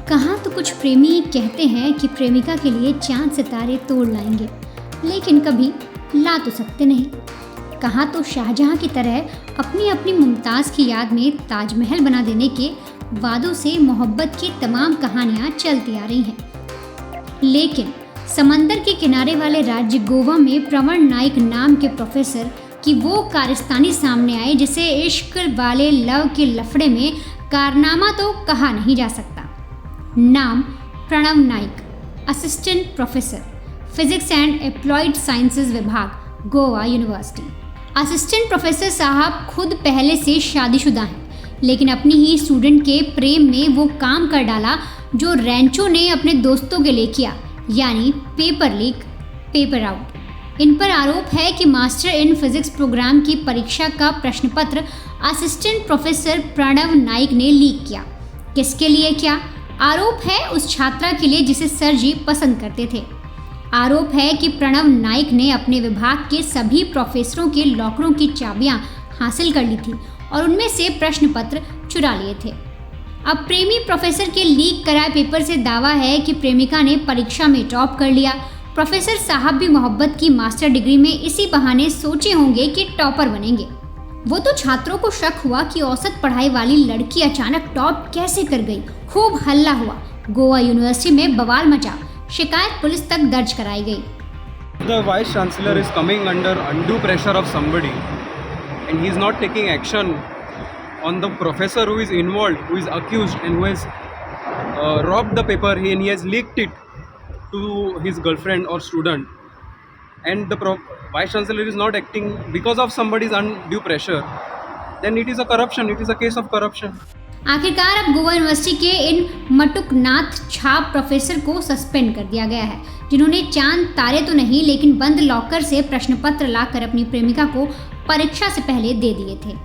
कहाँ तो कुछ प्रेमी कहते हैं कि प्रेमिका के लिए चांद सितारे तोड़ लाएंगे, लेकिन कभी ला तो सकते नहीं। कहाँ तो शाहजहां की तरह अपनी अपनी मुमताज़ की याद में ताजमहल बना देने के वादों से मोहब्बत की तमाम कहानियाँ चलती आ रही हैं। लेकिन समंदर के किनारे वाले राज्य गोवा में प्रवण नाइक नाम के प्रोफेसर की वो कारस्तानी सामने आई जिसे इश्क वाले लव के लफड़े में कारनामा तो कहा नहीं जा सकता। नाम Pranav Naik, assistant professor, physics and applied sciences विभाग, गोवा यूनिवर्सिटी। असिस्टेंट प्रोफेसर साहब खुद पहले से शादीशुदा हैं, लेकिन अपनी ही स्टूडेंट के प्रेम में वो काम कर डाला जो रैंचो ने अपने दोस्तों के लिए किया, यानी पेपर लीक, पेपर आउट। इन पर आरोप है कि मास्टर इन फिजिक्स प्रोग्राम की परीक्षा का प्रश्न पत्र असिस्टेंट प्रोफेसर प्रणव नाइक ने लीक किया। किसके लिए क्या? आरोप है उस छात्रा के लिए जिसे सर जी पसंद करते थे। आरोप है कि प्रणव नाइक ने अपने विभाग के सभी प्रोफेसरों के लॉकरों की चाबियां हासिल कर ली थी और उनमें से प्रश्न पत्र चुरा लिए थे। अब प्रेमी प्रोफेसर के लीक कराए पेपर से दावा है कि प्रेमिका ने परीक्षा में टॉप कर लिया। प्रोफेसर साहब भी मोहब्बत की मास्टर डिग्री में इसी बहाने सोचे होंगे कि टॉपर बनेंगे। वो तो छात्रों को शक हुआ कि औसत पढ़ाई वाली लड़की अचानक टॉप कैसे कर गई। खूब हल्ला हुआ, गोवा यूनिवर्सिटी में बवाल मचा, शिकायत पुलिस तक दर्ज कराई गई। The vice chancellor is coming under undue pressure of somebody and he is not taking action on the professor who is involved, who is accused and who has robbed the paper and he has leaked it to his girlfriend or student, and the vice chancellor is not acting because of somebody's undue pressure, then it is a corruption, it is a case of corruption. आखिरकार अब Goa university के इन मटुकनाथ छाप professor को suspend कर दिया गया है, जिन्होंने चांद तारे तो नहीं लेकिन बंद लॉकर से प्रश्न पत्र लाकर अपनी प्रेमिका को परीक्षा से पहले दे दिए थे।